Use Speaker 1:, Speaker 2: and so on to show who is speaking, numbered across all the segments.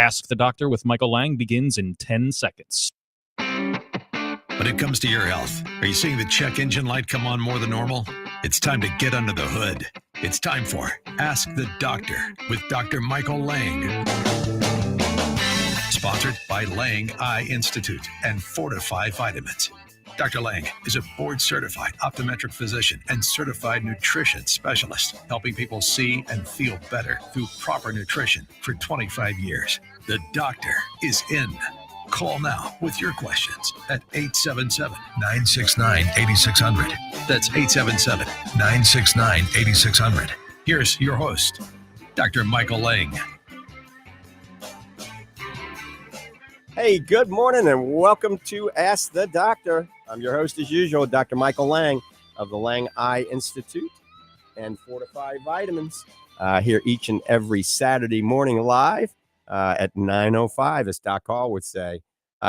Speaker 1: Ask the Doctor with Michael Lange begins in 10 seconds.
Speaker 2: When it comes to your health, are you seeing the check engine light come on more than normal? It's time to get under the hood. It's time for Ask the Doctor with Dr. Michael Lange. Sponsored by Lange Eye Institute and Fortifeye Vitamins. Dr. Lange is a board-certified optometric physician and certified nutrition specialist, helping people see and feel better through proper nutrition for 25 years. The doctor is in. Call now with your questions at 877-969-8600. That's 877-969-8600. Here's your host, Dr. Michael Lange.
Speaker 3: Hey, good morning and welcome to Ask the Doctor. I'm your host as usual, Dr. Michael Lange of the Lange Eye Institute and Fortifeye Vitamins, here each and every Saturday morning live at 9:05, as Doc Hall would say.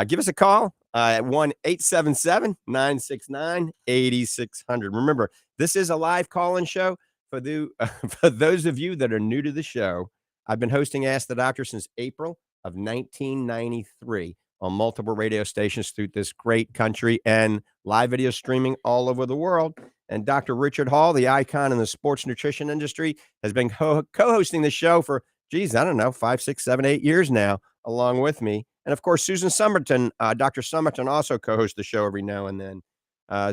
Speaker 3: Give us a call at 1-877-969-8600. Remember, this is a live call-in show for those of you that are new to the show. I've been hosting Ask the Doctor since April of 1993 on multiple radio stations through this great country and live video streaming all over the world. And Dr. Richard Hall, the icon in the sports nutrition industry, has been co-hosting the show for, I don't know, 5, 6, 7, 8 years now, along with me. And of course, Susan Somerton, Dr. Somerton also co-hosts the show every now and then.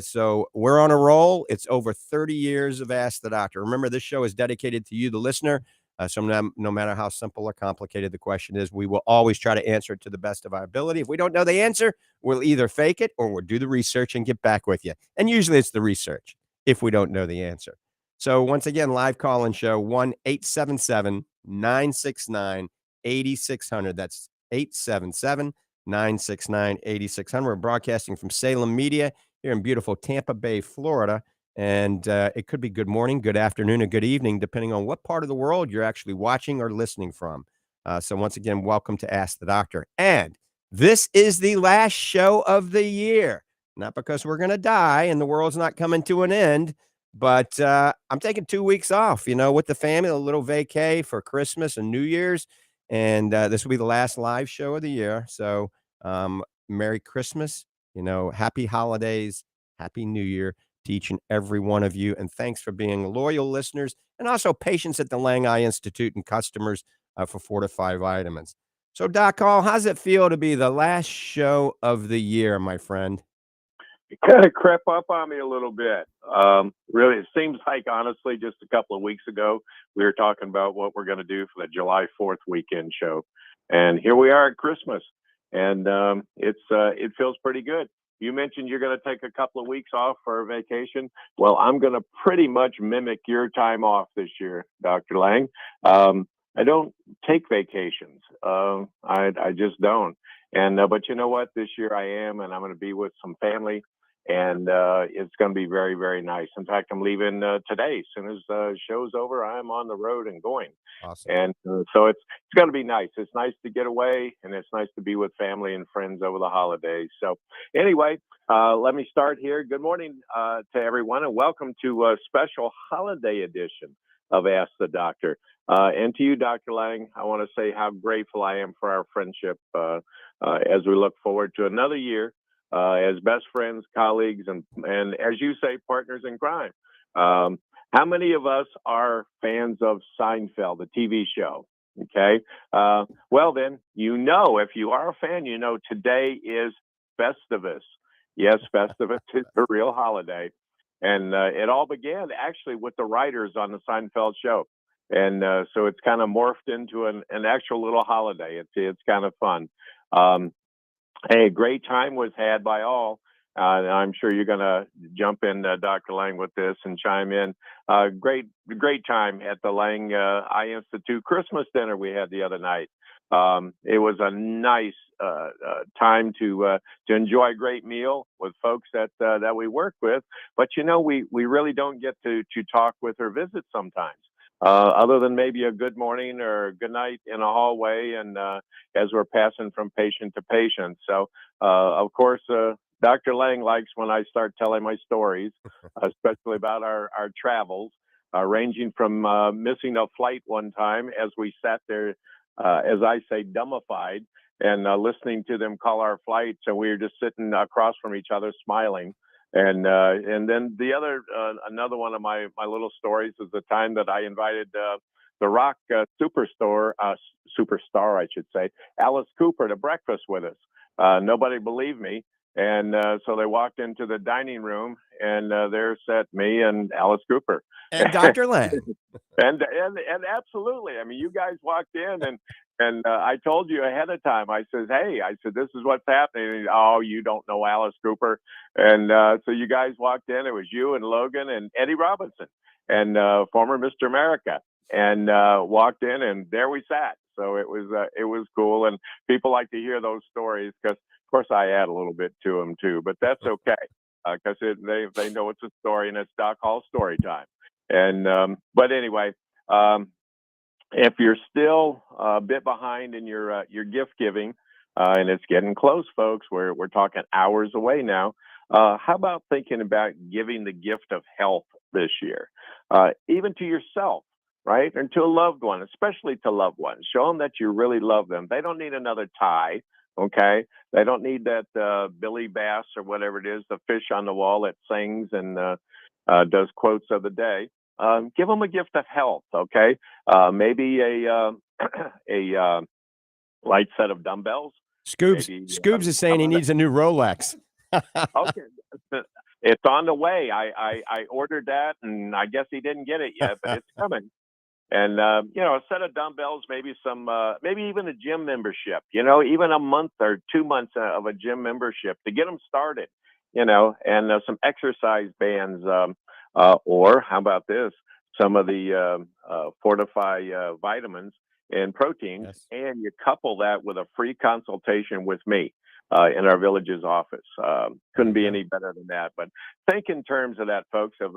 Speaker 3: So we're on a roll. It's over 30 years of Ask the Doctor. Remember, this show is dedicated to you, the listener. So no matter how simple or complicated the question is, we will always try to answer it to the best of our ability. If we don't know the answer, we'll either fake it or we'll do the research and get back with you. And usually it's the research if we don't know the answer. So once again, live call-in show, 1-877-969-8600. That's 877-969-8600. We're broadcasting from Salem Media here in beautiful Tampa Bay, Florida. And it could be good morning, good afternoon, or good evening, depending on what part of the world you're actually watching or listening from. So once again, welcome to Ask the Doctor. And this is the last show of the year. Not because we're going to die and the world's not coming to an end, but I'm taking 2 weeks off, with the family, a little vacay for Christmas and New Year's. And this will be the last live show of the year. So Merry Christmas, happy holidays, Happy New Year to each and every one of you. And thanks for being loyal listeners and also patients at the Lange Eye Institute and customers for Fortifeye Vitamins. So, Doc Hall, how's it feel to be the last show of the year, my friend?
Speaker 4: It kind of crept up on me a little bit. Really, it seems like, honestly, just a couple of weeks ago, we were talking about what we're going to do for the July 4th weekend show. And here we are at Christmas. And it feels pretty good. You mentioned you're going to take a couple of weeks off for a vacation. Well, I'm going to pretty much mimic your time off this year, Dr. Lange. I don't take vacations. I just don't. And but you know what? This year I am, and I'm going to be with some family, and it's going to be very, very nice. In fact, I'm leaving today. As soon as the show's over, I'm on the road and going.
Speaker 3: Awesome.
Speaker 4: And so it's going to be nice. It's nice to get away, and it's nice to be with family and friends over the holidays. So anyway, let me start here. Good morning to everyone, and welcome to a special holiday edition of Ask the Doctor. And to you, Dr. Lange, I want to say how grateful I am for our friendship as we look forward to another year as best friends, colleagues, and as you say, partners in crime. How many of us are fans of Seinfeld, the TV show? Okay. Well, then, if you are a fan, today is Festivus. Yes, Festivus is a real holiday. And it all began actually with the writers on the Seinfeld show. And so it's kind of morphed into an actual little holiday. It's kind of fun. Hey, great time was had by all. I'm sure you're going to jump in, Dr. Lang, with this and chime in. Great time at the Lange Eye Institute Christmas dinner we had the other night. It was a nice time to enjoy a great meal with folks that we work with. But we really don't get to talk with or visit sometimes. Other than maybe a good morning or good night in a hallway, and as we're passing from patient to patient. So, of course, Dr. Lang likes when I start telling my stories, especially about our travels, ranging from missing a flight one time as we sat there, as I say, dumbified, and listening to them call our flights, and we were just sitting across from each other smiling. And then another one of my little stories is the time that I invited the rock superstar, I should say, Alice Cooper, to breakfast with us. Nobody believed me, and so they walked into the dining room, and there sat me and Alice Cooper
Speaker 3: And Dr. Lang.
Speaker 4: and absolutely. I mean, you guys walked in, and I told you ahead of time. I said, this is what's happening. And, oh, you don't know Alice Cooper. And so you guys walked in. It was you and Logan and Eddie Robinson and former Mr. America, and walked in, and there we sat. So it was cool, and people like to hear those stories because, of course, I add a little bit to them too. But that's okay because they know it's a story, and it's Doc Hall story time. And but anyway. If you're still a bit behind in your gift giving, and it's getting close, folks, we're talking hours away now. How about thinking about giving the gift of health this year, even to yourself, right, and to a loved one, especially to loved ones. Show them that you really love them. They don't need another tie. Okay, they don't need that Billy Bass or whatever it is, the fish on the wall that sings and does quotes of the day. Give them a gift of health, okay? Maybe a light set of dumbbells.
Speaker 3: Scoobs is saying he needs a new Rolex.
Speaker 4: Okay, it's on the way. I ordered that, and I guess he didn't get it yet, but it's coming. And a set of dumbbells, maybe maybe even a gym membership. Even a month or 2 months of a gym membership to get them started. And some exercise bands. Or how about this? Some of the Fortifeye vitamins and proteins,
Speaker 3: Yes.
Speaker 4: And you couple that with a free consultation with me in our village's office. Couldn't be any better than that. But think in terms of that, folks, of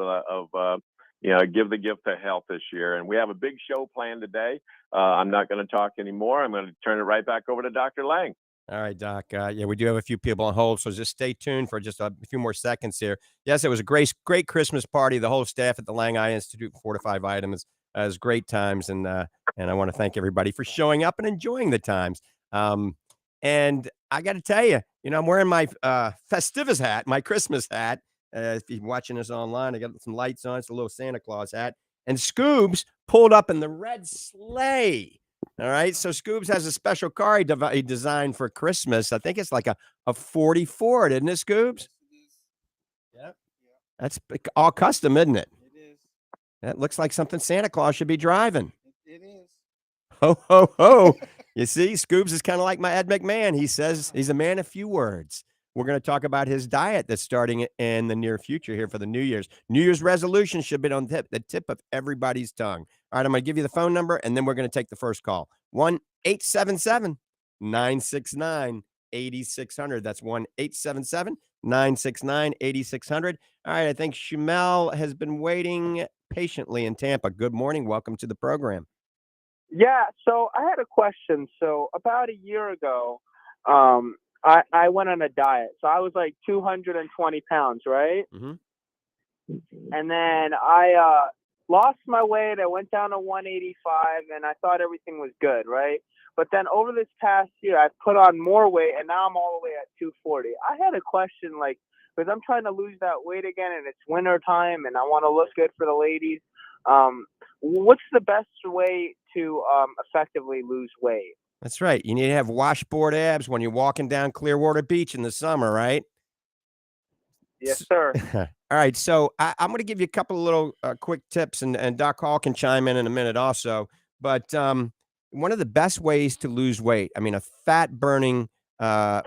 Speaker 4: give the gift of health this year. And we have a big show planned today. I'm not going to talk anymore. I'm going to turn it right back over to Dr. Lang.
Speaker 3: All right, Doc. We do have a few people on hold, so just stay tuned for just a few more seconds here. Yes, it was a great Christmas party. The whole staff at the Lange Eye Institute for Fortifeye Vitamins. It was great times, and I want to thank everybody for showing up and enjoying the times. And I got to tell you, I'm wearing my Festivus hat, my Christmas hat. If you're watching us online, I got some lights on. It's a little Santa Claus hat. And Scoobs pulled up in the red sleigh. All right. So Scoobs has a special car he designed for Christmas. I think it's like a 44, isn't it, Scoobs?
Speaker 5: Yep.
Speaker 3: That's all custom, isn't it?
Speaker 5: It is.
Speaker 3: That looks like something Santa Claus should be driving.
Speaker 5: It is.
Speaker 3: Ho, ho, ho. You see, Scoobs is kind of like my Ed McMahon. He says he's a man of few words. We're going to talk about his diet that's starting in the near future here for the New Year's. New Year's resolution should be on the tip of everybody's tongue. All right, I'm going to give you the phone number, and then we're going to take the first call. 1-877-969-8600. That's 1-877-969-8600. All right, I think Shumel has been waiting patiently in Tampa. Good morning. Welcome to the program.
Speaker 6: Yeah, so I had a question. So about a year ago, I went on a diet. So I was like 220 pounds, right?
Speaker 3: Mm-hmm.
Speaker 6: And then I lost my weight. I went down to 185, and I thought everything was good, right? But then over this past year, I've put on more weight, and now I'm all the way at 240. I had a question, because I'm trying to lose that weight again, and it's winter time, and I want to look good for the ladies. What's the best way to effectively lose weight?
Speaker 3: That's right. You need to have washboard abs when you're walking down Clearwater Beach in the summer, right?
Speaker 6: Yes, sir.
Speaker 3: All right. So I'm going to give you a couple of little quick tips, and Doc Hall can chime in a minute also. But one of the best ways to lose weight, a fat burning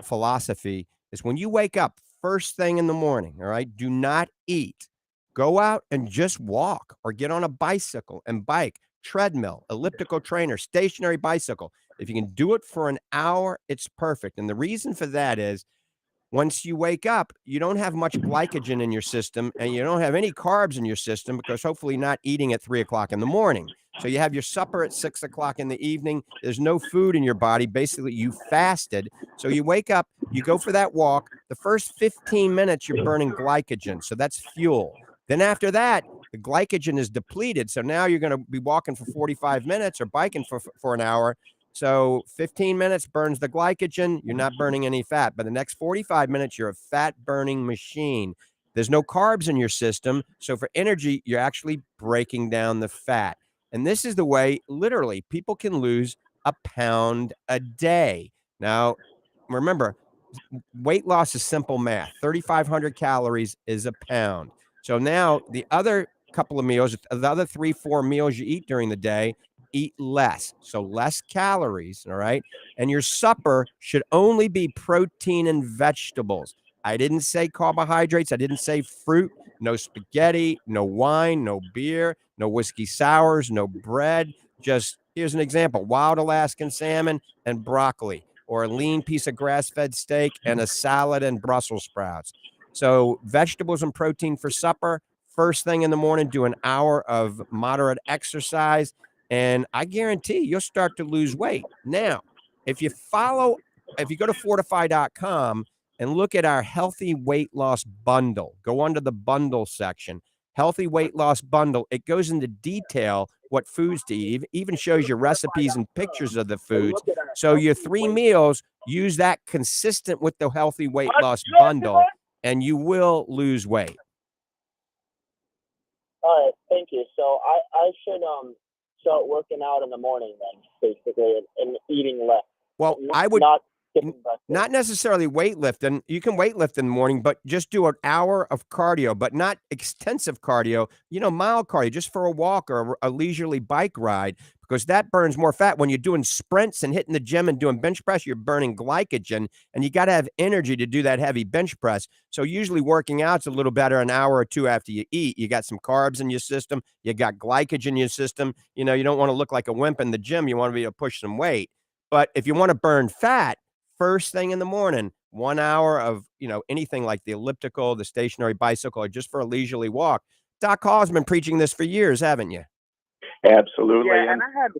Speaker 3: philosophy is when you wake up first thing in the morning, all right, do not eat. Go out and just walk or get on a bicycle and bike, treadmill, elliptical trainer, stationary bicycle. If you can do it for an hour, it's perfect. And the reason for that is once you wake up, you don't have much glycogen in your system and you don't have any carbs in your system because hopefully not eating at 3 o'clock in the morning. So you have your supper at 6 o'clock in the evening. There's no food in your body. Basically, you fasted. So you wake up, you go for that walk. The first 15 minutes, you're burning glycogen. So that's fuel. Then after that, the glycogen is depleted. So now you're going to be walking for 45 minutes or biking for an hour. So 15 minutes burns the glycogen. You're not burning any fat. By the next 45 minutes, you're a fat burning machine. There's no carbs in your system. So for energy, you're actually breaking down the fat. And this is the way, literally, people can lose a pound a day. Now, remember, weight loss is simple math. 3,500 calories is a pound. So now the other couple of meals, the other 3-4 meals you eat during the day, eat less. So less calories, all right? And your supper should only be protein and vegetables. I didn't say carbohydrates. I didn't say fruit, no spaghetti, no wine, no beer, no whiskey sours, no bread. Just here's an example: wild Alaskan salmon and broccoli, or a lean piece of grass-fed steak and a salad and Brussels sprouts. So vegetables and protein for supper. First thing in the morning, do an hour of moderate exercise, and I guarantee you'll start to lose weight. Now, if you go to fortifeye.com and look at our healthy weight loss bundle, go under the bundle section, healthy weight loss bundle. It goes into detail what foods to eat, even shows you recipes and pictures of the foods. So your 3 meals, use that consistent with the healthy weight loss bundle, and you will lose weight.
Speaker 5: All right, thank you. So I should start working out in the morning then, basically, and eating less.
Speaker 3: Well, I would
Speaker 5: Not
Speaker 3: not necessarily weightlifting. You can weightlift in the morning, but just do an hour of cardio, but not extensive cardio, mild cardio, just for a walk or a leisurely bike ride, because that burns more fat. When you're doing sprints and hitting the gym and doing bench press, you're burning glycogen, and you got to have energy to do that heavy bench press. So usually working out's a little better an hour or two after you eat. You got some carbs in your system. You got glycogen in your system. You don't want to look like a wimp in the gym. You want to be able to push some weight. But if you want to burn fat, first thing in the morning, 1 hour of, anything like the elliptical, the stationary bicycle, or just for a leisurely walk. Doc Hall's been preaching this for years, haven't you?
Speaker 4: Absolutely.
Speaker 6: Yeah, and I had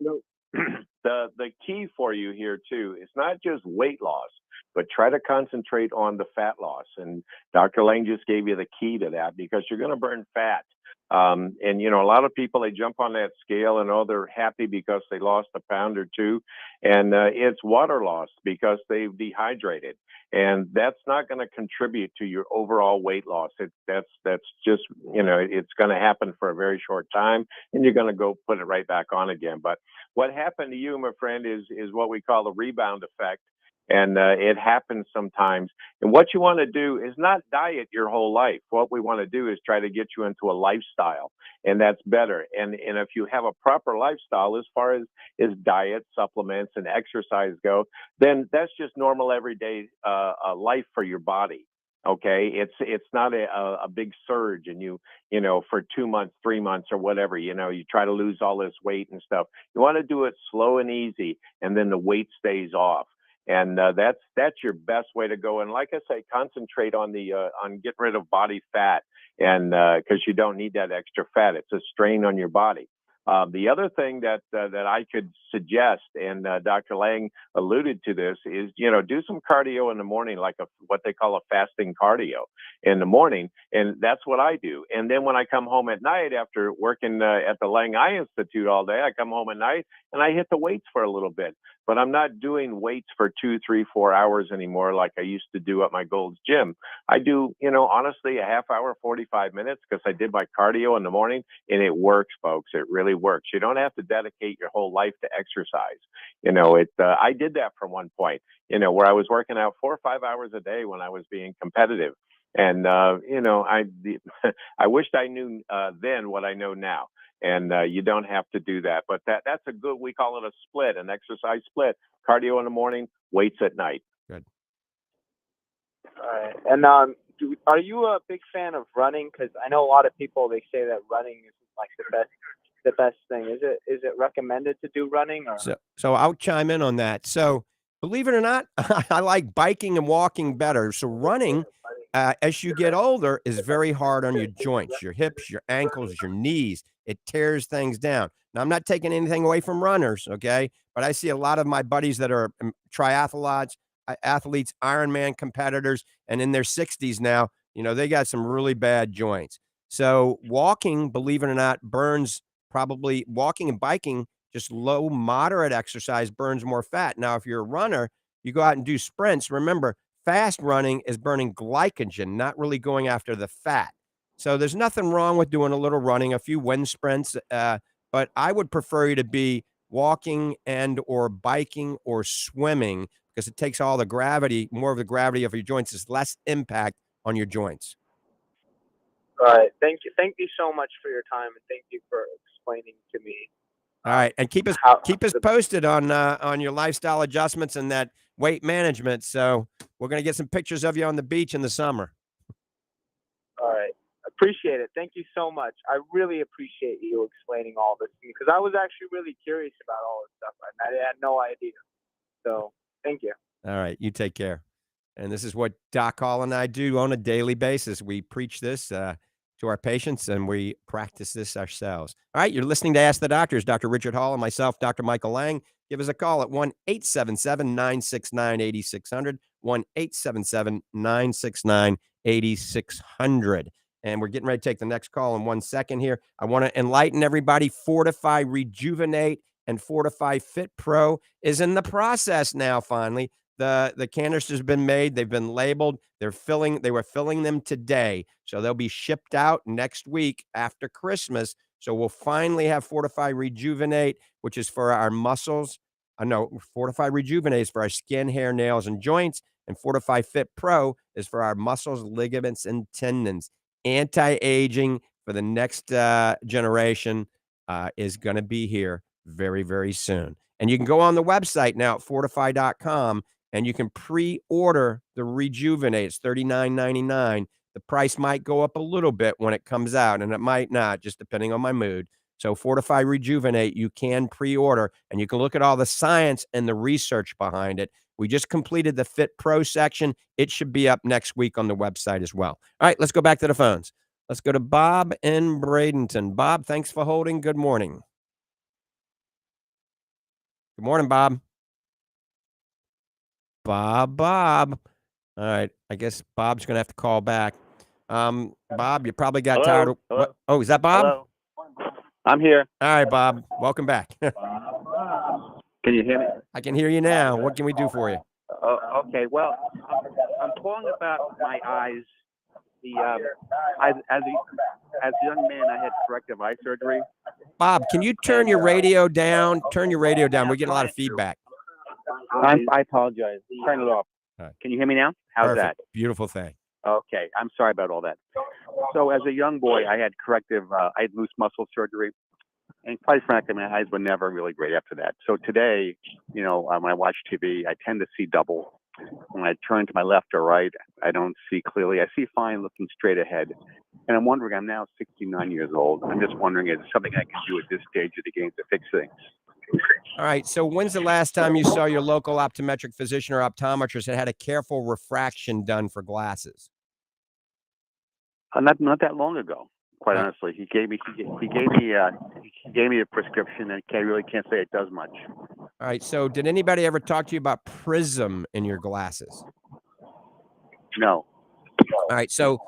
Speaker 4: The key for you here too is not just weight loss, but try to concentrate on the fat loss. And Dr. Lange just gave you the key to that, because you're going to burn fat. And a lot of people, they jump on that scale and they're happy because they lost a pound or two, and it's water loss because they've dehydrated, and that's not going to contribute to your overall weight loss. That's just it's going to happen for a very short time, and you're going to go put it right back on again. But what happened to you, my friend, is what we call the rebound effect. And it happens sometimes. And what you want to do is not diet your whole life. What we want to do is try to get you into a lifestyle, and that's better. And if you have a proper lifestyle, as far as diet, supplements, and exercise go, then that's just normal everyday life for your body. Okay, it's not a big surge, and you for 2 months, 3 months, or whatever, you try to lose all this weight and stuff. You want to do it slow and easy, and then the weight stays off. And that's your best way to go. And like I say, concentrate on on getting rid of body fat, and because you don't need that extra fat. It's a strain on your body. The other thing that I could suggest, and Dr. Lange alluded to this, is do some cardio in the morning, like what they call a fasting cardio in the morning, and that's what I do. And then when I come home at night after working at the Lange Eye Institute all day, I come home at night and I hit the weights for a little bit. But I'm not doing weights for 2, 3, 4 hours anymore like I used to do at my Gold's Gym. I do, honestly, a half hour, 45 minutes, because I did my cardio in the morning, and it works, folks. It really works. You don't have to dedicate your whole life to exercise. I did that for one point, where I was working out 4 or 5 hours a day when I was being competitive. And, I wished I knew then what I know now. And you don't have to do that. But that's we call it a split, an exercise split. Cardio in the morning, weights at night.
Speaker 3: Good.
Speaker 6: All right. And are you a big fan of running? Because I know a lot of people, they say that running is like the best thing. Is it recommended to do running? Or?
Speaker 3: So I'll chime in on that. So believe it or not, I like biking and walking better. So running, as you get older, is very hard on your joints, your hips, your ankles, your knees. It tears things down. Now, I'm not taking anything away from runners, okay? But I see a lot of my buddies that are triathletes, Ironman competitors, and in their 60s now, they got some really bad joints. So walking, believe it or not, probably walking and biking, just low, moderate exercise burns more fat. Now, if you're a runner, you go out and do sprints. Remember, fast running is burning glycogen, not really going after the fat. So there's nothing wrong with doing a little running, a few wind sprints, but I would prefer you to be walking and or biking or swimming because it takes all the gravity, more of the gravity of your joints. There's less impact on your joints.
Speaker 6: All right. Thank you. Thank you so much for your time, and thank you for explaining to me.
Speaker 3: All right, and keep us posted on your lifestyle adjustments and that weight management. So we're going to get some pictures of you on the beach in the summer.
Speaker 6: All right, appreciate it. Thank you so much. I really appreciate you explaining all this to me because I was actually really curious about all this stuff. I had no idea. So thank you.
Speaker 3: All right, you take care. And this is what Doc Hall and I do on a daily basis. We preach this to our patients, and we practice this ourselves. All right, you're listening to Ask the Doctors. Dr. Richard Hall and myself, Dr. Michael Lange. Give us a call at 1-877-969-8600, 1-877-969-8600. And we're getting ready to take the next call in 1 second here. I want to enlighten everybody. Fortifeye Rejuvenate and Fortifeye Fit Pro is in the process now, finally. The canisters have been made. They've been labeled. They were filling them today. So they'll be shipped out next week after Christmas. So we'll finally have Fortifeye Rejuvenate, which is for our muscles. Fortifeye Rejuvenate is for our skin, hair, nails, and joints. And Fortifeye Fit Pro is for our muscles, ligaments, and tendons. Anti-aging for the next generation is going to be here very, very soon. And you can go on the website now at fortifeye.com. And you can pre-order the Rejuvenate. It's $39.99. The price might go up a little bit when it comes out, and it might not, just depending on my mood. So Fortifeye Rejuvenate, you can pre-order, and you can look at all the science and the research behind it. We just completed the Fit Pro section. It should be up next week on the website as well. All right, let's go back to the phones. Let's go to Bob in Bradenton. Bob, thanks for holding. Good morning. Good morning, Bob. Bob. All right. I guess Bob's going to have to call back. Bob, you probably got tired of... What? Oh, is that Bob?
Speaker 7: Hello. I'm here.
Speaker 3: All right, Bob. Welcome back.
Speaker 7: Can you hear me?
Speaker 3: I can hear you now. What can we do for you?
Speaker 7: Okay. Well, I'm calling about my eyes. As a young man, I had corrective eye surgery.
Speaker 3: Bob, can you turn your radio down? Turn your radio down. We're getting a lot of feedback.
Speaker 7: I apologize. Turn it off.
Speaker 3: Right.
Speaker 7: Can you hear me now? How's
Speaker 3: Perfect.
Speaker 7: that?
Speaker 3: Beautiful thing.
Speaker 7: Okay. I'm sorry about all that. So as a young boy, I had I had loose muscle surgery. And quite frankly, my eyes were never really great after that. So today, when I watch TV, I tend to see double. When I turn to my left or right, I don't see clearly. I see fine looking straight ahead. And I'm wondering, I'm now 69 years old. I'm just wondering, is there something I can do at this stage of the game to fix things?
Speaker 3: All right. So when's the last time you saw your local optometric physician or optometrist that had a careful refraction done for glasses?
Speaker 7: Not that long ago, quite honestly. He gave me a prescription, and I really can't say it does much.
Speaker 3: All right. So did anybody ever talk to you about prism in your glasses?
Speaker 7: No.
Speaker 3: All right. So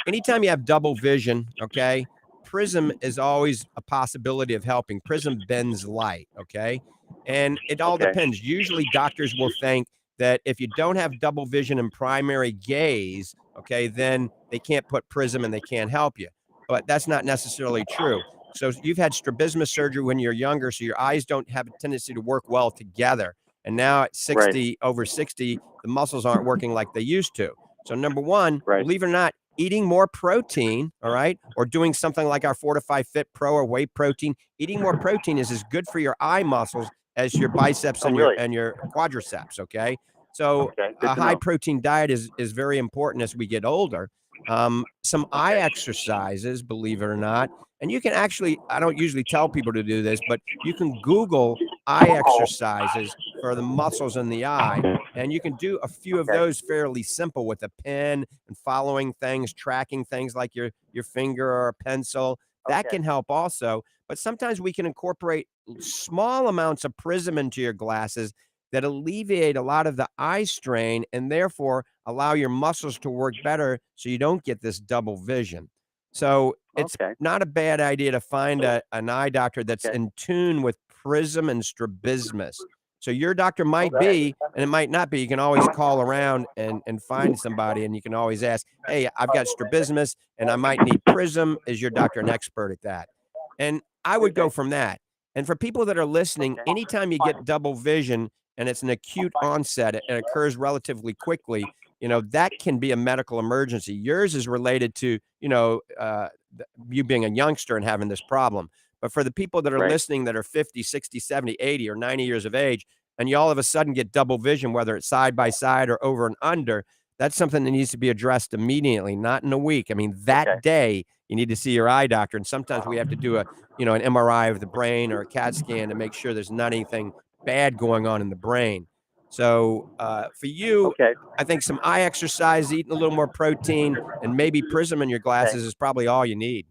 Speaker 3: anytime you have double vision, okay, prism is always a possibility of helping. Prism bends light, okay? And it all depends. Usually doctors will think that if you don't have double vision and primary gaze, okay, then they can't put prism and they can't help you. But that's not necessarily true. So you've had strabismus surgery when you're younger, so your eyes don't have a tendency to work well together. And now at 60, over 60, the muscles aren't working like they used to. So number one, believe it or not, eating more protein, all right, or doing something like our Fortifeye Fit Pro or whey protein, eating more protein is as good for your eye muscles as your biceps and your quadriceps, okay? So
Speaker 7: Okay, good
Speaker 3: a
Speaker 7: to
Speaker 3: high
Speaker 7: know.
Speaker 3: protein diet is very important as we get older. Some eye exercises, believe it or not, and you can actually, I don't usually tell people to do this, but you can Google eye exercises for the muscles in the eye, and you can do a few of
Speaker 7: Okay.
Speaker 3: those fairly simple with a pen and following things, tracking things like your finger or a pencil. That
Speaker 7: Okay.
Speaker 3: can help also. But sometimes we can incorporate small amounts of prism into your glasses that alleviate a lot of the eye strain and therefore allow your muscles to work better so you don't get this double vision. So it's
Speaker 7: Okay.
Speaker 3: not a bad idea to find an eye doctor that's
Speaker 7: Okay.
Speaker 3: in tune with prism and strabismus. So your doctor might
Speaker 7: Okay.
Speaker 3: be, and it might not be. You can always call around and find somebody, and you can always ask, hey, I've got strabismus and I might need prism. Is your doctor an expert at that? And I would go
Speaker 7: Okay.
Speaker 3: from that. And for people that are listening,
Speaker 7: Okay.
Speaker 3: anytime you get double vision and it's an acute onset, it occurs relatively quickly, that can be a medical emergency. Yours is related to, you being a youngster and having this problem. But for the people that are
Speaker 7: Right.
Speaker 3: listening that are 50, 60, 70, 80, or 90 years of age, and you all of a sudden get double vision, whether it's side by side or over and under, that's something that needs to be addressed immediately, not in a week. I mean, that
Speaker 7: Okay.
Speaker 3: day you need to see your eye doctor. And sometimes we have to do an MRI of the brain or a CAT scan to make sure there's not anything bad going on in the brain. So for you,
Speaker 7: Okay.
Speaker 3: I think some eye exercise, eating a little more protein, and maybe prism in your glasses is probably all you need.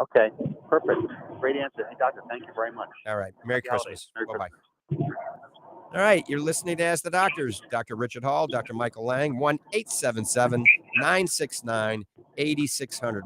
Speaker 7: Okay. Perfect. Great answer. Hey, doctor, thank you very much.
Speaker 3: All right. Merry
Speaker 7: Happy holidays.
Speaker 3: Christmas.
Speaker 7: Merry
Speaker 3: Bye-bye.
Speaker 7: Christmas.
Speaker 3: All right. You're listening to Ask the Doctors. Dr. Richard Hall, Dr. Michael Lange, 1-877-969-8600.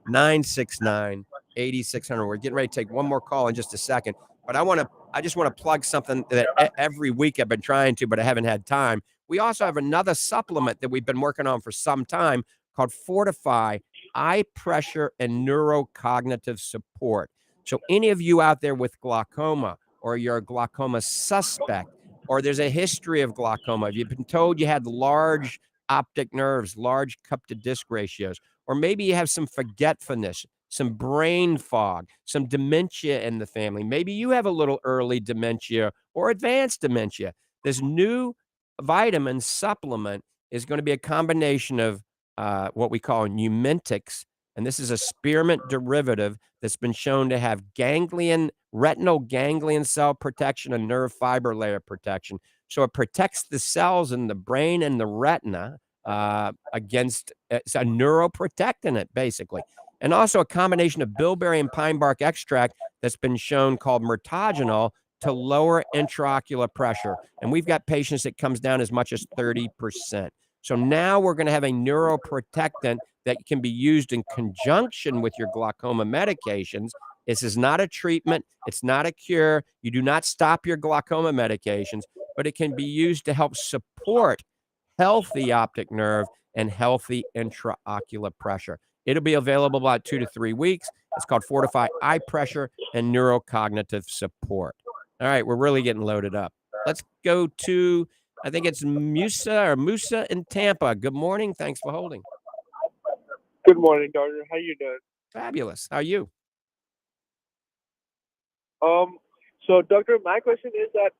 Speaker 3: 1-877-969-8600. We're getting ready to take one more call in just a second, but I just want to plug something that every week I've been trying to, but I haven't had time. We also have another supplement that we've been working on for some time called Fortifeye Eye Pressure and Neurocognitive Support. So any of you out there with glaucoma, or you're a glaucoma suspect, or there's a history of glaucoma, if you've been told you had large optic nerves, large cup to disc ratios, or maybe you have some forgetfulness, some brain fog, some dementia in the family. Maybe you have a little early dementia or advanced dementia. This new vitamin supplement is going to be a combination of what we call Numentics, and this is a spearmint derivative that's been shown to have retinal ganglion cell protection and nerve fiber layer protection. So it protects the cells in the brain and the retina against, it's a neuroprotectant, basically. And also a combination of bilberry and pine bark extract that's been shown called mirtogenol to lower intraocular pressure. And we've got patients that comes down as much as 30%. So now we're going to have a neuroprotectant that can be used in conjunction with your glaucoma medications. This is not a treatment. It's not a cure. You do not stop your glaucoma medications, but it can be used to help support healthy optic nerve and healthy intraocular pressure. It'll be available about 2 to 3 weeks. It's called Fortifeye Eye Pressure and Neurocognitive Support. All right, we're really getting loaded up. Let's go to, I think it's Musa in Tampa. Good morning. Thanks for holding.
Speaker 8: Good morning, doctor. How you doing?
Speaker 3: Fabulous. How are you?
Speaker 8: So doctor, my question is that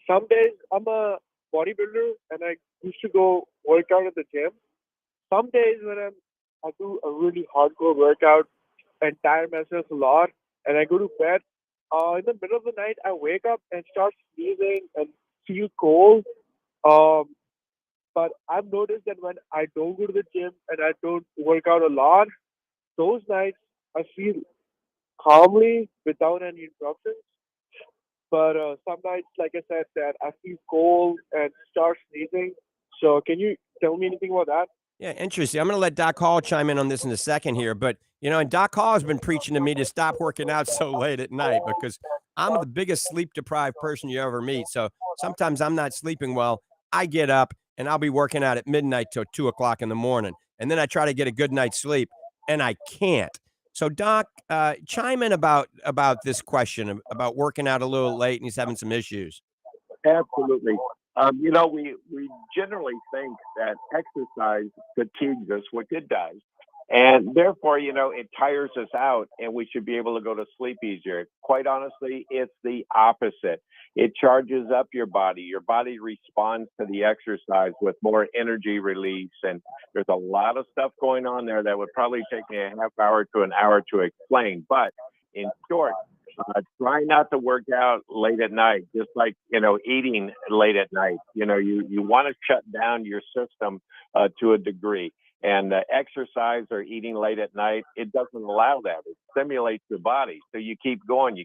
Speaker 8: some days I'm a bodybuilder and I used to go work out at the gym. Some days when I do a really hardcore workout and tire myself a lot, and I go to bed. In the middle of the night, I wake up and start sneezing and feel cold. But I've noticed that when I don't go to the gym and I don't work out a lot, those nights I feel calmly without any interruptions. But some nights, like I said, that I feel cold and start sneezing. So can you tell me anything about that?
Speaker 3: Yeah, interesting. I'm going to let Doc Hall chime in on this in a second here, but and Doc Hall has been preaching to me to stop working out so late at night because I'm the biggest sleep deprived person you ever meet. So sometimes I'm not sleeping well. I get up and I'll be working out at midnight till 2 o'clock in the morning, and then I try to get a good night's sleep, and I can't. So Doc, chime in about this question about working out a little late and he's having some issues.
Speaker 4: Absolutely. We generally think that exercise fatigues us, which it does. And therefore, it tires us out and we should be able to go to sleep easier. Quite honestly, it's the opposite. It charges up your body. Your body responds to the exercise with more energy release. And there's a lot of stuff going on there that would probably take me a half hour to an hour to explain. But in short, try not to work out late at night, just like, eating late at night. You want to shut down your system to a degree. And exercise or eating late at night, it doesn't allow that. It stimulates your body. So you keep going,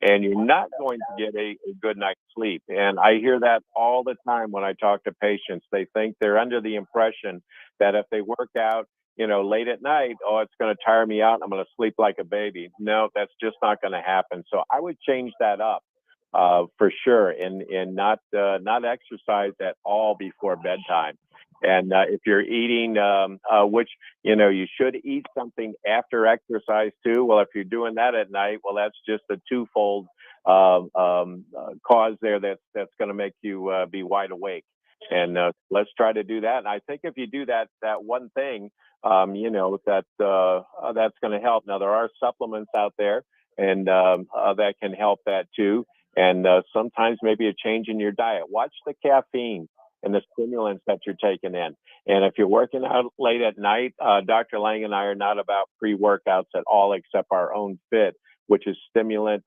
Speaker 4: and you're not going to get a good night's sleep. And I hear that all the time when I talk to patients. They think they're under the impression that if they work out, late at night, it's going to tire me out and I'm going to sleep like a baby. No, that's just not going to happen. So I would change that up for sure, and not exercise at all before bedtime. And if you're eating, which, you should eat something after exercise too. Well, if you're doing that at night, well, that's just a twofold cause there that's going to make you be wide awake. And let's try to do that. And I think if you do that one thing, that's going to help. Now, there are supplements out there and that can help that too. And sometimes maybe a change in your diet. Watch the caffeine and the stimulants that you're taking in. And if you're working out late at night, Dr. Lange and I are not about pre-workouts at all, except our own Fit, which is stimulant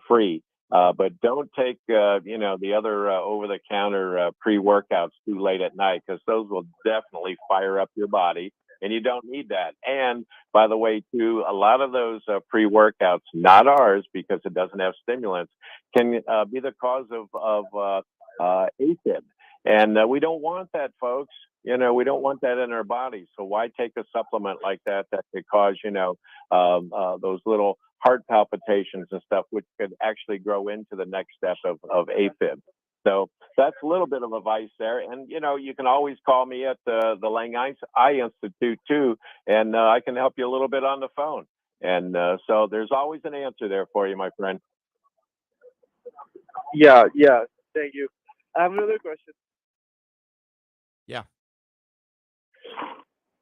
Speaker 4: free. But don't take, the other over-the-counter pre-workouts too late at night, because those will definitely fire up your body, and you don't need that. And by the way, too, a lot of those pre-workouts, not ours, because it doesn't have stimulants, can be the cause of AFib. And we don't want that, folks. We don't want that in our body. So why take a supplement like that could cause, those little heart palpitations and stuff, which could actually grow into the next step of AFib. So that's a little bit of advice there. And, you can always call me at the Lange Eye Institute too, and I can help you a little bit on the phone. And so there's always an answer there for you, my friend.
Speaker 8: Yeah. Thank you. I have another question.
Speaker 3: Yeah.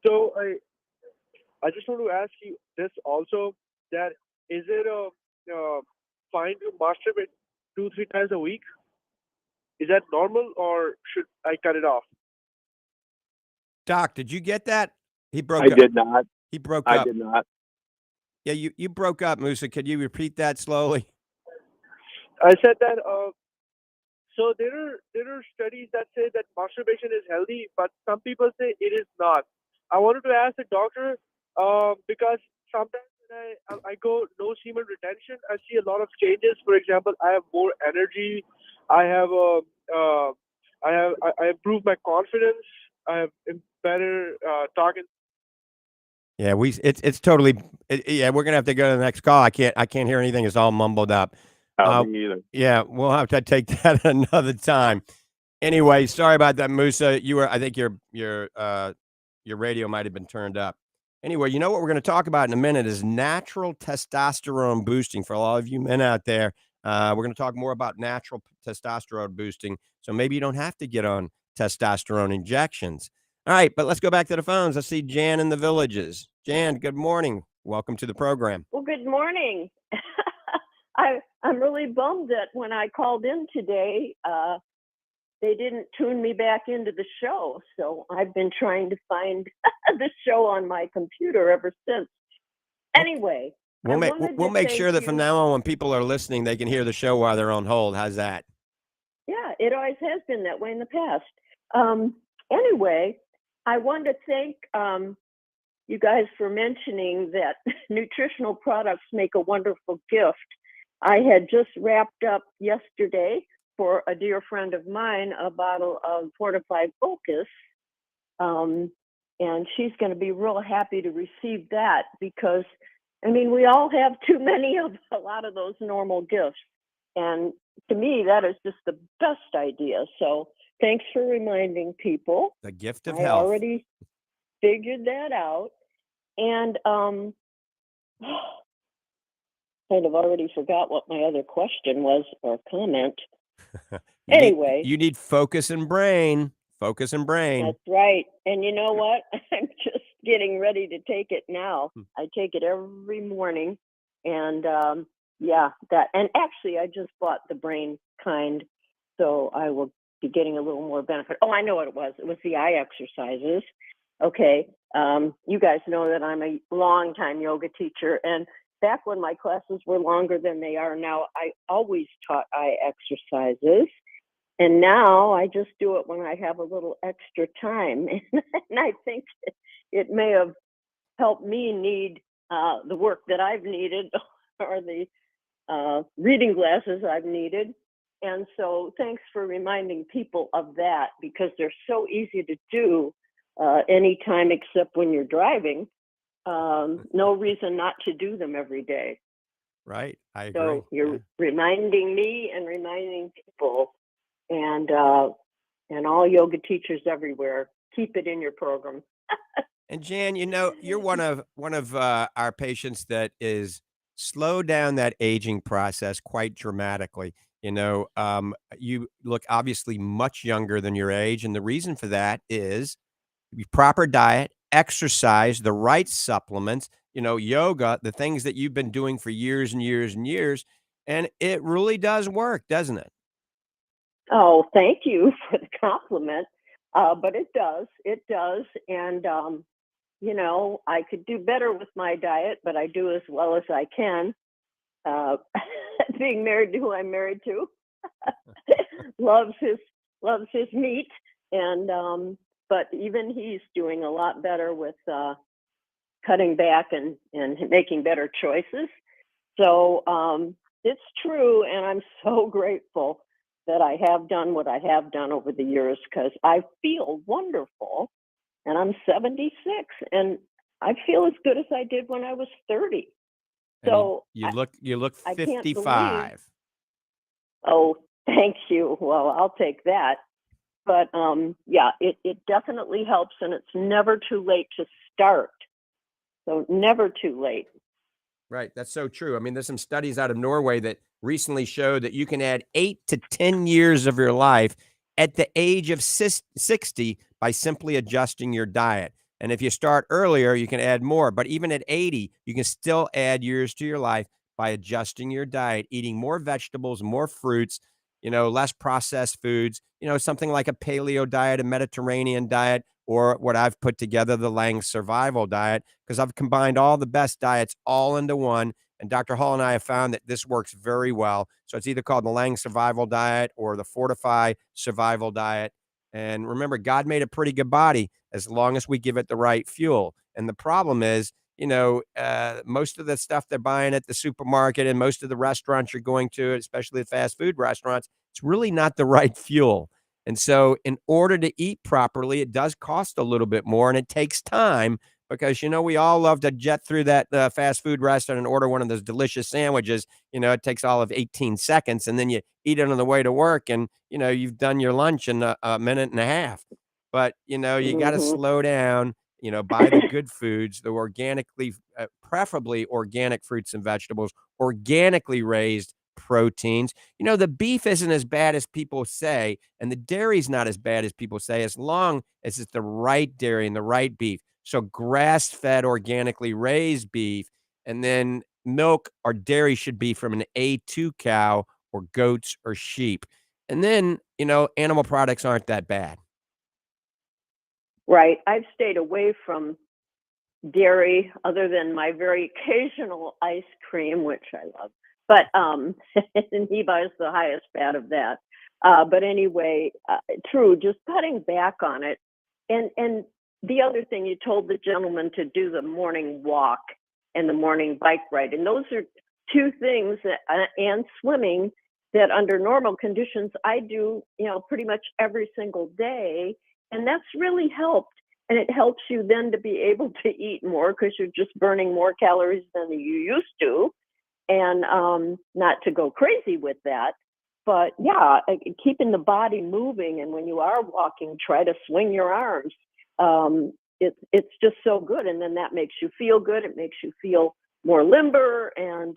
Speaker 8: So I just want to ask you this also, that is it fine to masturbate 2-3 times a week? Is that normal, or should I cut it off?
Speaker 3: Doc, did you get that? He broke
Speaker 4: I
Speaker 3: up.
Speaker 4: did not.
Speaker 3: He broke
Speaker 4: I
Speaker 3: up.
Speaker 4: did not.
Speaker 3: Yeah, you broke up, Musa. Could you repeat that slowly?
Speaker 8: I said that so there are studies that say that masturbation is healthy, but some people say it is not. I wanted to ask the doctor because sometimes when I go no semen retention, I see a lot of changes. For example, I have more energy. I have I improved my confidence. I have better talking.
Speaker 3: Yeah, it's totally. Yeah, we're gonna have to go to the next call. I can't hear anything. It's all mumbled up.
Speaker 4: Me either.
Speaker 3: Yeah, we'll have to take that another time. Anyway, sorry about that, Musa. I think your radio might have been turned up. Anyway, what we're going to talk about in a minute is natural testosterone boosting for all of you men out there. We're going to talk more about natural testosterone boosting, so maybe you don't have to get on testosterone injections. All right, but let's go back to the phones. Let's see Jan in the Villages. Jan, good morning. Welcome to the program.
Speaker 9: Well, good morning. I'm really bummed that when I called in today, they didn't tune me back into the show. So I've been trying to find the show on my computer ever since. Anyway,
Speaker 3: we'll make sure that from now on, when people are listening, they can hear the show while they're on hold. How's that?
Speaker 9: Yeah, it always has been that way in the past. Anyway, I want to thank you guys for mentioning that nutritional products make a wonderful gift. I had just wrapped up yesterday for a dear friend of mine a bottle of Fortifeye Focus, and she's going to be real happy to receive that because, we all have too many of a lot of those normal gifts. And to me, that is just the best idea. So thanks for reminding people.
Speaker 3: The gift of
Speaker 9: I
Speaker 3: health.
Speaker 9: already figured that out. And kind of already forgot what my other question was or comment. Anyway.
Speaker 3: You need focus and brain. Focus and brain.
Speaker 9: That's right. And you know what? I'm just getting ready to take it now. I take it every morning, and yeah, that. And actually, I just bought the brain kind, so I will be getting a little more benefit. Oh, I know what it was. It was the eye exercises. Okay, you guys know that I'm a longtime yoga teacher, and back when my classes were longer than they are now, I always taught eye exercises. And now I just do it when I have a little extra time. And I think it may have helped me need the work that I've needed or the reading glasses I've needed. And so thanks for reminding people of that, because they're so easy to do anytime except when you're driving. No reason not to do them every day.
Speaker 3: Right. I agree.
Speaker 9: So you're reminding me and reminding people, and all yoga teachers everywhere, keep it in your program.
Speaker 3: And Jan, you're one of our patients that is slowed down that aging process quite dramatically. You look obviously much younger than your age, and the reason for that is proper diet, exercise, the right supplements, yoga, the things that you've been doing for years and years and years, and it really does work, doesn't it?
Speaker 9: Oh, thank you for the compliment. But it does. And, I could do better with my diet, but I do as well as I can. Being married to who I'm married to loves his meat. And, but even he's doing a lot better with cutting back and making better choices. So it's true. And I'm so grateful that I have done what I have done over the years, because I feel wonderful, and I'm 76, and I feel as good as I did when I was 30. So
Speaker 3: you look
Speaker 9: 55.
Speaker 3: I
Speaker 9: Oh, thank you. Well, I'll take that. But yeah, it definitely helps, and it's never too late to start. So never too late.
Speaker 3: Right. That's so true. I mean, there's some studies out of Norway that recently showed that you can add 8 to 10 years of your life at the age of 60 by simply adjusting your diet. And if you start earlier, you can add more. But even at 80, you can still add years to your life by adjusting your diet, eating more vegetables, more fruits, less processed foods, something like a paleo diet, a Mediterranean diet, or what I've put together, the Lange survival diet, because I've combined all the best diets all into one. And Dr. Hall and I have found that this works very well. So it's either called the Lange survival diet or the Fortifeye survival diet. And remember, God made a pretty good body as long as we give it the right fuel. And the problem is, most of the stuff they're buying at the supermarket and most of the restaurants you're going to, especially the fast food restaurants, it's really not the right fuel. And so in order to eat properly, it does cost a little bit more, and it takes time, because, we all love to jet through that fast food restaurant and order one of those delicious sandwiches. It takes all of 18 seconds, and then you eat it on the way to work, and, you've done your lunch in a minute and a half. But, you got to slow down, buy the good foods, the organically, preferably organic fruits and vegetables, organically raised proteins. The beef isn't as bad as people say, and the dairy's not as bad as people say, as long as it's the right dairy and the right beef. So grass-fed, organically raised beef, and then milk or dairy should be from an A2 cow or goats or sheep. And then, animal products aren't that bad.
Speaker 9: Right. I've stayed away from dairy other than my very occasional ice cream, which I love. But and he buys the highest fat of that. But anyway, true, just cutting back on it. And the other thing, you told the gentleman to do the morning walk and the morning bike ride. And those are two things and swimming that under normal conditions I do, pretty much every single day. And that's really helped. And it helps you then to be able to eat more, because you're just burning more calories than you used to. And not to go crazy with that. But yeah, keeping the body moving. And when you are walking, try to swing your arms. It's just so good. And then that makes you feel good. It makes you feel more limber. And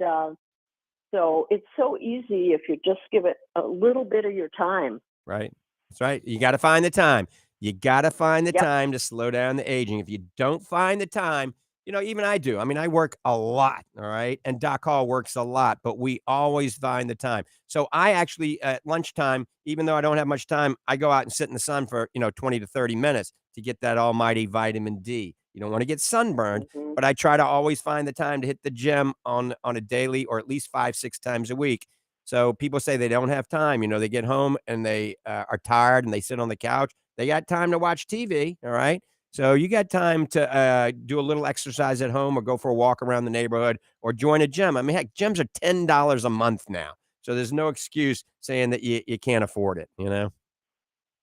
Speaker 9: so it's so easy if you just give it a little bit of your time.
Speaker 3: Right. That's right. You got to find the time. You got to find the
Speaker 9: Yep.
Speaker 3: time to slow down the aging. If you don't find the time, even I do. I mean, I work a lot, all right? And Doc Hall works a lot, but we always find the time. So I actually, at lunchtime, even though I don't have much time, I go out and sit in the sun for, 20 to 30 minutes to get that almighty vitamin D. You don't want to get sunburned,
Speaker 9: Mhm.
Speaker 3: but I try to always find the time to hit the gym on a daily or at least 5, 6 times a week. So people say they don't have time. They get home and they are tired and they sit on the couch. They got time to watch TV, all right? So you got time to do a little exercise at home or go for a walk around the neighborhood or join a gym. I mean, heck, gyms are $10 a month now. So there's no excuse saying that you can't afford it.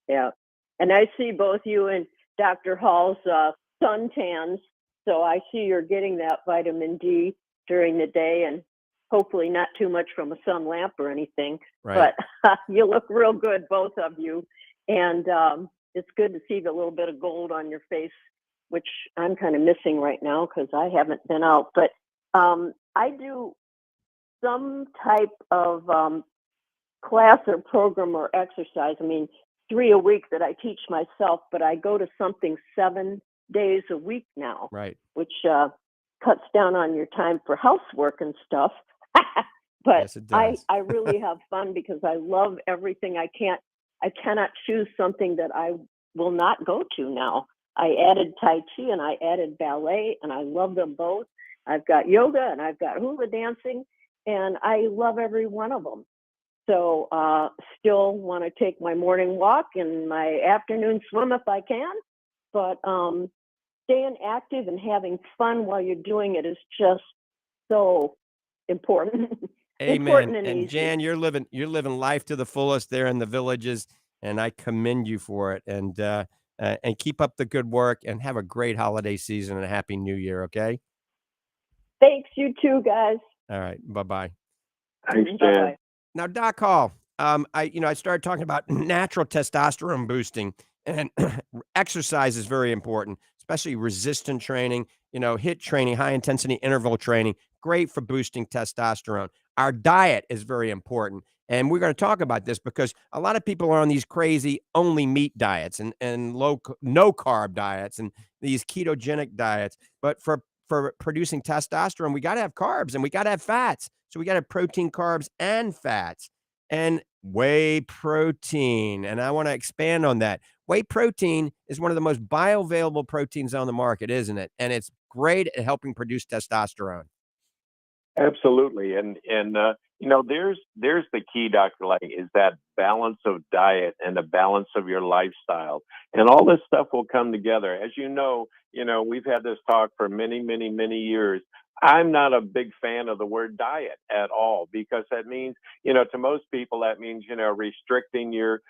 Speaker 9: Yeah. And I see both you and Dr. Hall's suntans. So I see you're getting that vitamin D during the day and hopefully not too much from a sun lamp or anything.
Speaker 3: Right.
Speaker 9: But you look real good, both of you. And it's good to see the little bit of gold on your face, which I'm kind of missing right now because I haven't been out. But I do some type of class or program or exercise. I mean, 3 a week that I teach myself, but I go to something 7 days a week now,
Speaker 3: Right.
Speaker 9: which cuts down on your time for housework and stuff. But
Speaker 3: Yes, it does.
Speaker 9: I really have fun because I love everything. I cannot choose something that I will not go to now. I added Tai Chi and I added ballet, and I love them both. I've got yoga and I've got hula dancing, and I love every one of them. So still want to take my morning walk and my afternoon swim if I can. But staying active and having fun while you're doing it is just so important.
Speaker 3: Amen.
Speaker 9: Important and
Speaker 3: And
Speaker 9: easy.
Speaker 3: Jan, you're living life to the fullest there in the villages, and I commend you for it. And keep up the good work and have a great holiday season and a happy new year. Okay.
Speaker 9: Thanks, you too, guys.
Speaker 3: All right. Bye-bye.
Speaker 4: Thanks, Jan.
Speaker 9: Bye-bye.
Speaker 3: Now, Doc Hall, I started talking about natural testosterone boosting, and exercise is very important, especially resistant training, HIIT training, high intensity interval training, great for boosting testosterone. Our diet is very important. And we're going to talk about this because a lot of people are on these crazy only meat diets and no carb diets and these ketogenic diets. But for producing testosterone, we got to have carbs and we got to have fats. So we got to have protein, carbs, and fats, and whey protein. And I want to expand on that. Whey protein is one of the most bioavailable proteins on the market, isn't it? And it's great at helping produce testosterone.
Speaker 4: Absolutely, and there's the key, Dr. Lang, is that balance of diet and the balance of your lifestyle, and all this stuff will come together. As we've had this talk for many, many, many years. I'm not a big fan of the word diet at all because that means, to most people, that means, restricting your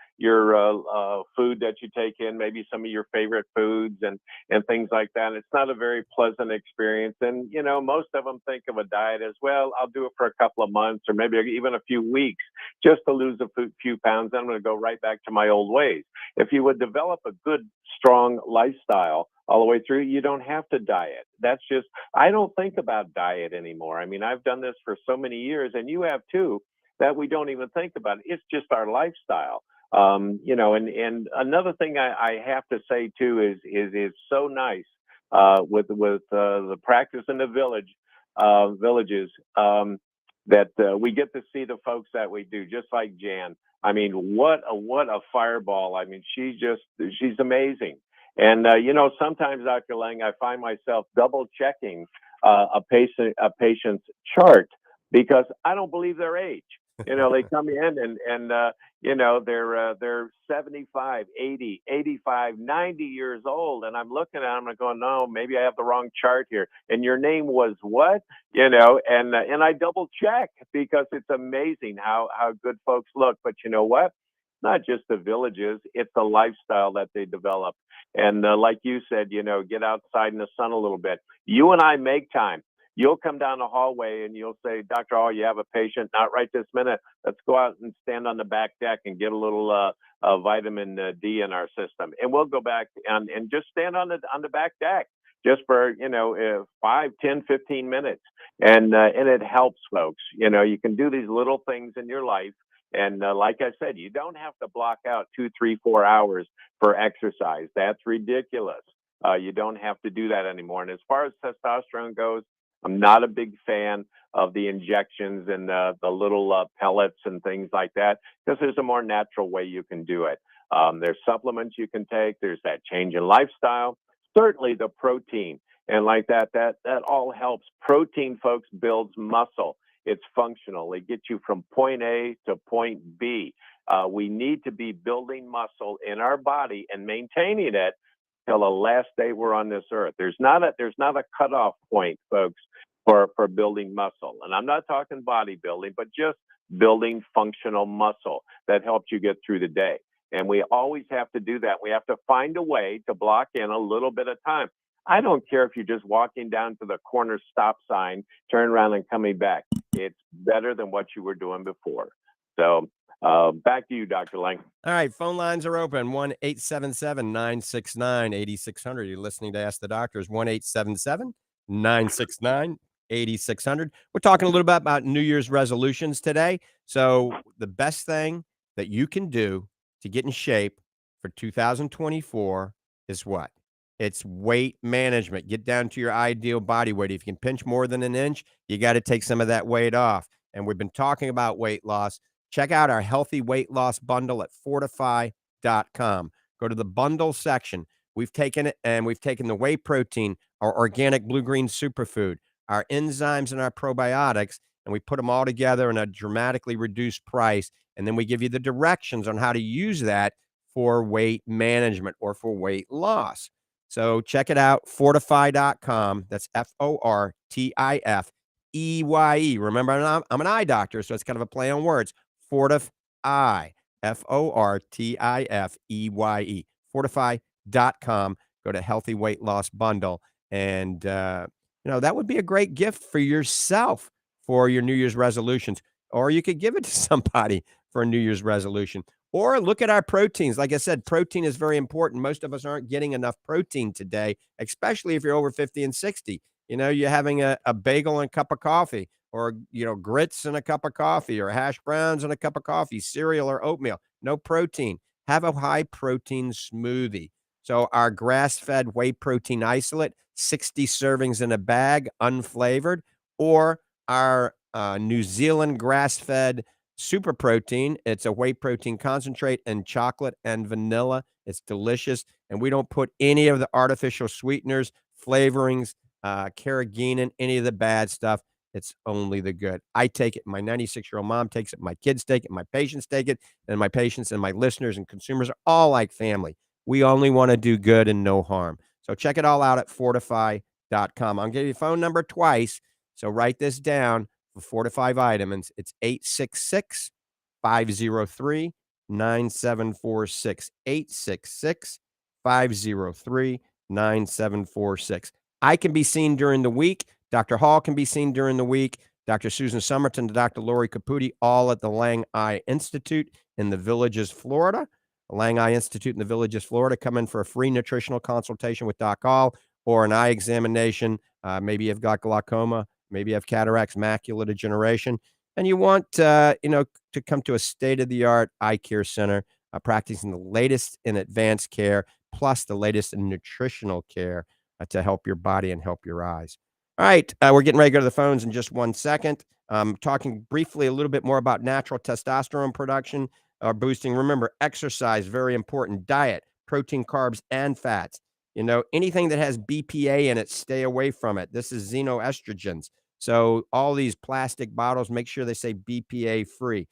Speaker 4: food that you take in, maybe some of your favorite foods and things like that. And it's not a very pleasant experience. And, most of them think of a diet as, well, I'll do it for a couple of months or maybe even a few weeks just to lose a few pounds. Then I'm going to go right back to my old ways. If you would develop a good, strong lifestyle all the way through, you don't have to diet. I don't think about diet anymore. I mean, I've done this for so many years, and you have too, that we don't even think about it. It's just our lifestyle. And another thing I have to say too is so nice with the practice in the villages that we get to see the folks that we do, just like Jan. I mean, what a fireball! I mean, she's amazing. And sometimes, Dr. Lang, I find myself double checking a patient's chart because I don't believe their age. They come in and they're 75, 80, 85, 90 years old, and I'm looking at them and going, no, maybe I have the wrong chart here. And your name was what? And I double check because it's amazing how good folks look. But you know what? It's not just the villages; it's the lifestyle that they develop. And like you said, get outside in the sun a little bit. You and I make time. You'll come down the hallway and you'll say, Dr. Hall, you have a patient? Not right this minute. Let's go out and stand on the back deck and get a little vitamin D in our system. And we'll go back and just stand on the back deck just for, 5, 10, 15 minutes. And it helps folks. You can do these little things in your life And like I said, you don't have to block out 2, 3, 4 hours for exercise. That's ridiculous. You don't have to do that anymore. And as far as testosterone goes, I'm not a big fan of the injections and the little pellets and things like that, because there's a more natural way you can do it. There's supplements you can take. There's that change in lifestyle. Certainly the protein and like that all helps. Protein, folks, builds muscle. It's functional. It gets you from point A to point B. We need to be building muscle in our body and maintaining it till the last day we're on this earth. There's not a cutoff point, folks, for building muscle. And I'm not talking bodybuilding, but just building functional muscle that helps you get through the day. And we always have to do that. We have to find a way to block in a little bit of time. I don't care if you're just walking down to the corner stop sign, turn around and coming back. It's better than what you were doing before. So back to you, Dr. Lange.
Speaker 3: All right, phone lines are open. 1-877-969-8600. You're listening to Ask the Doctors. 1-877-969-8600. We're talking a little bit about New Year's resolutions today. So the best thing that you can do to get in shape for 2024 is what? It's weight management. Get down to your ideal body weight. If you can pinch more than an inch, you got to take some of that weight off. And we've been talking about weight loss. Check out our healthy weight loss bundle at Fortifeye.com. Go to the bundle section. We've taken it and we've taken the whey protein, our organic blue-green superfood, our enzymes and our probiotics, and we put them all together in a dramatically reduced price. And then we give you the directions on how to use that for weight management or for weight loss. So check it out, Fortifeye.com. That's Fortifeye. Remember, I'm an eye doctor, so it's kind of a play on words. Fortifeye, Fortifeye. Fortifeye.com. Go to Healthy Weight Loss Bundle. And, that would be a great gift for yourself for your New Year's resolutions. Or you could give it to somebody for a New Year's resolution. Or look at our proteins. Like I said, protein is very important. Most of us aren't getting enough protein today, especially if you're over 50 and 60. You're having a bagel and a cup of coffee, or, grits and a cup of coffee, or hash browns and a cup of coffee, cereal or oatmeal. No protein. Have a high protein smoothie. So our grass-fed whey protein isolate, 60 servings in a bag, unflavored, or our New Zealand grass-fed super protein. It's a whey protein concentrate and chocolate and vanilla. It's delicious. And we don't put any of the artificial sweeteners, flavorings, carrageenan, any of the bad stuff. It's only the good. I take it. My 96-year-old mom takes it. My kids take it. My patients take it. And my patients and my listeners and consumers are all like family. We only want to do good and no harm. So check it all out at Fortifeye.com. I'll give you a phone number twice. So write this down for Fortifeye Vitamins. It's 866-503-9746. 866-503-9746. I can be seen during the week. Dr. Hall can be seen during the week. Dr. Susan Somerton, Dr. Lori Caputi, all at the Lange Eye Institute in the Villages, Florida. The Lange Eye Institute in the Villages, Florida. Come in for a free nutritional consultation with Doc Hall or an eye examination. Maybe you've got glaucoma. Maybe you have cataracts, macular degeneration, and you want, to come to a state-of-the-art eye care center, practicing the latest in advanced care, plus the latest in nutritional care to help your body and help your eyes. All right, we're getting ready to go to the phones in just 1 second. Talking briefly a little bit more about natural testosterone production or boosting. Remember, exercise, very important. Diet, protein, carbs, and fats. Anything that has BPA in it, stay away from it. This is xenoestrogens. So all these plastic bottles, make sure they say BPA free.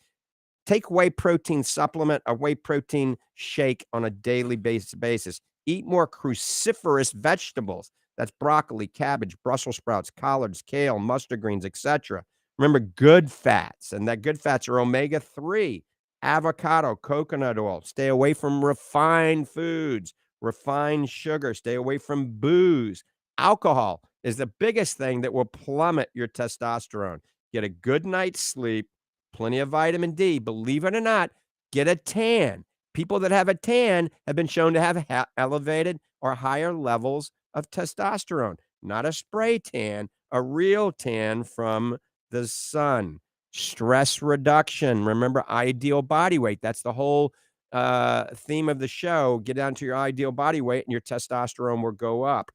Speaker 3: Take whey protein supplement, a whey protein shake on a daily basis. Eat more cruciferous vegetables. That's broccoli, cabbage, Brussels sprouts, collards, kale, mustard greens, etc. Remember, good fats, and that good fats are omega-3, avocado, coconut oil. Stay away from refined foods, refined sugar. Stay away from booze. Alcohol is the biggest thing that will plummet your testosterone. Get a good night's sleep, plenty of vitamin D. Believe it or not, get a tan. People that have a tan have been shown to have elevated or higher levels of testosterone. Not a spray tan, a real tan from the sun. stress reduction. Remember, ideal body weight. That's the whole theme of the show. Get down to your ideal body weight and your testosterone will go up.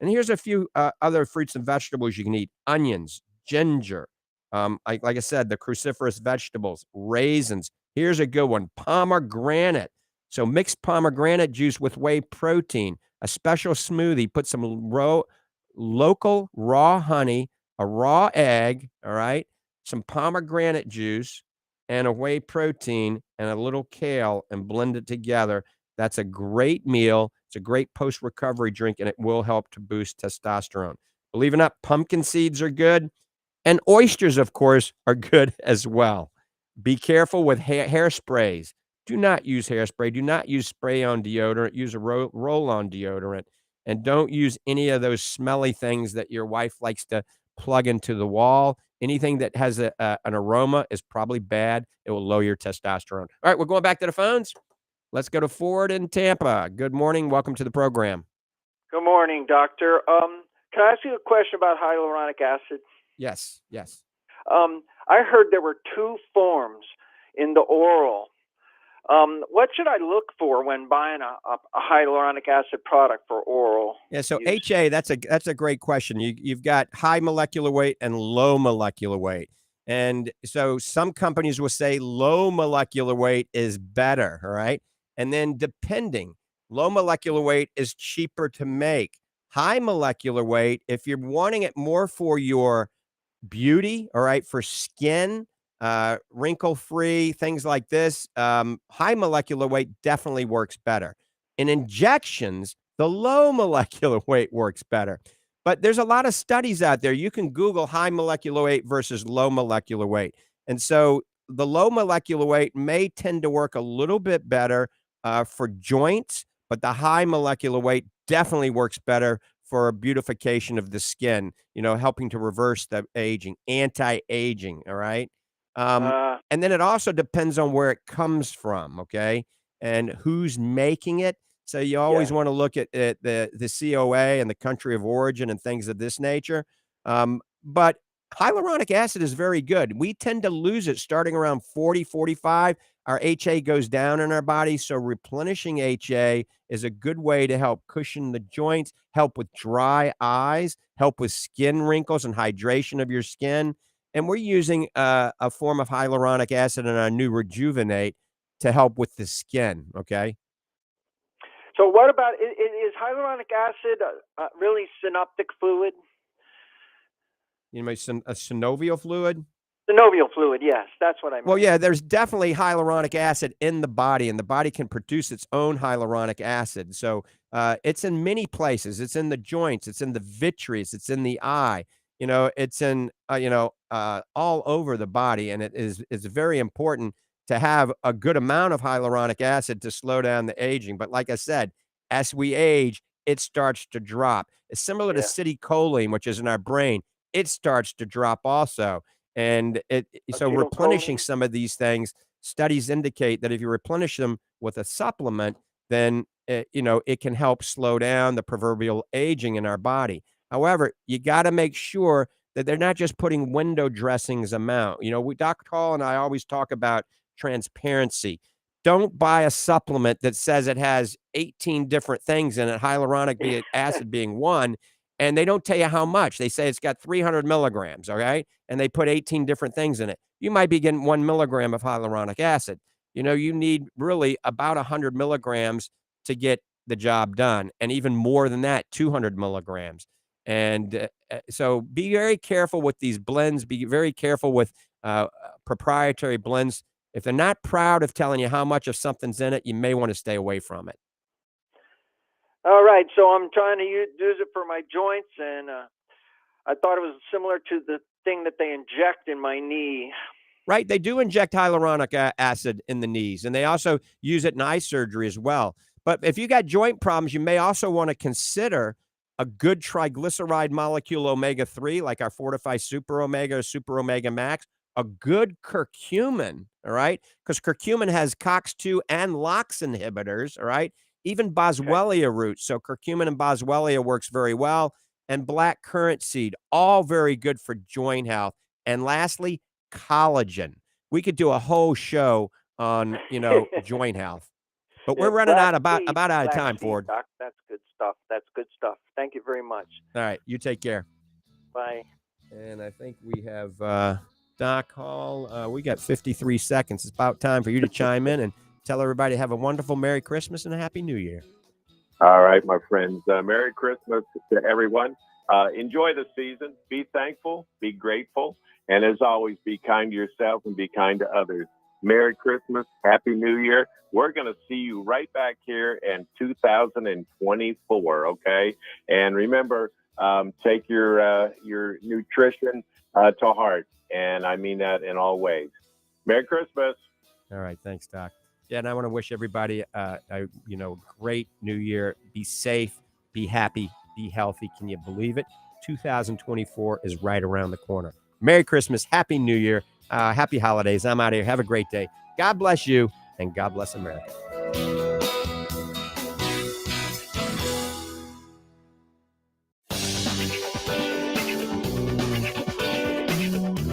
Speaker 3: And here's a few other fruits and vegetables you can eat: onions, ginger, like I said, the cruciferous vegetables, raisins. Here's a good one: pomegranate. So mix pomegranate juice with whey protein, a special smoothie. Put some local raw honey, a raw egg, all right, some pomegranate juice, and a whey protein, and a little kale, and blend it together. That's a great meal. It's a great post-recovery drink, and it will help to boost testosterone. Believe it or not, pumpkin seeds are good. And oysters, of course, are good as well. Be careful with hairsprays. Do not use hairspray. Do not use spray-on deodorant. Use a roll-on deodorant. And don't use any of those smelly things that your wife likes to plug into the wall. Anything that has an aroma is probably bad. It will lower your testosterone. All right, we're going back to the phones. Let's go to Ford in Tampa. Good morning. Welcome to the program.
Speaker 10: Good morning, doctor. Can I ask you a question about hyaluronic acid?
Speaker 3: Yes, yes.
Speaker 10: I heard there were two forms in the oral. What should I look for when buying a hyaluronic acid product for oral?
Speaker 3: Yeah, so
Speaker 10: use?
Speaker 3: HA, that's a great question. You've got high molecular weight and low molecular weight. And so some companies will say low molecular weight is better, all right? And then depending, low molecular weight is cheaper to make. High molecular weight, if you're wanting it more for your beauty, all right, for skin, wrinkle-free, things like this, high molecular weight definitely works better. In injections, the low molecular weight works better. But there's a lot of studies out there. You can Google high molecular weight versus low molecular weight. And so the low molecular weight may tend to work a little bit better for joints, but the high molecular weight definitely works better for beautification of the skin, helping to reverse the aging, anti-aging, all right? And then it also depends on where it comes from, okay? And who's making it. So you always want to look at the COA and the country of origin and things of this nature. But hyaluronic acid is very good. We tend to lose it starting around 40, 45. Our HA goes down in our body. So replenishing HA is a good way to help cushion the joints, help with dry eyes, help with skin wrinkles and hydration of your skin. And we're using a form of hyaluronic acid in our new Rejuvenate to help with the skin, okay?
Speaker 10: So what about, is hyaluronic acid really synoptic fluid?
Speaker 3: You mean a synovial fluid?
Speaker 10: Synovial fluid, yes, that's what I meant.
Speaker 3: Well, yeah, there's definitely hyaluronic acid in the body, and the body can produce its own hyaluronic acid. So it's in many places. It's in the joints. It's in the vitreous. It's in the eye. It's in, all over the body, and it's very important to have a good amount of hyaluronic acid to slow down the aging. But like I said, as we age, it starts to drop. It's similar to acetylcholine, which is in our brain. It starts to drop also. And so replenishing some of these things, studies indicate that if you replenish them with a supplement, then, it can help slow down the proverbial aging in our body. However, you got to make sure that they're not just putting window dressings amount. Dr. Hall and I always talk about transparency. Don't buy a supplement that says it has 18 different things in it, hyaluronic acid being one, and they don't tell you how much. They say it's got 300 milligrams, okay? And they put 18 different things in it. You might be getting 1 milligram of hyaluronic acid. You need really about 100 milligrams to get the job done, and even more than that, 200 milligrams. And so be very careful with these blends. Be very careful with proprietary blends. If they're not proud of telling you how much of something's in it, you may want to stay away from it.
Speaker 10: All right, so I'm trying to use it for my joints, and I thought it was similar to the thing that they inject in my knee.
Speaker 3: Right, they do inject hyaluronic acid in the knees, and they also use it in eye surgery as well. But if you got joint problems, you may also want to consider a good triglyceride molecule omega-3, like our Fortifeye Super Omega or Super Omega Max, a good curcumin, all right? Because curcumin has COX-2 and LOX inhibitors, all right? Even boswellia roots. So curcumin and boswellia works very well. And black currant seed, all very good for joint health. And lastly, collagen. We could do a whole show on, joint health. But we're running out of time, Ford.
Speaker 10: Doc. That's good stuff. That's good stuff. Thank you very much.
Speaker 3: All right. You take care.
Speaker 10: Bye.
Speaker 3: And I think we have Doc Hall. We got 53 seconds. It's about time for you to chime in and tell everybody have a wonderful Merry Christmas and a Happy New Year.
Speaker 4: All right, my friends. Merry Christmas to everyone. Enjoy the season. Be thankful. Be grateful. And as always, be kind to yourself and be kind to others. Merry Christmas. Happy New Year. We're going to see you right back here in 2024, okay? And remember, take your nutrition to heart. And I mean that in all ways. Merry Christmas.
Speaker 3: All right. Thanks, Doc. Yeah, and I want to wish everybody a great new year. Be safe, be happy, be healthy. Can you believe it? 2024 is right around the corner. Merry Christmas, Happy New Year, happy holidays. I'm out of here. Have a great day. God bless you, and God bless America.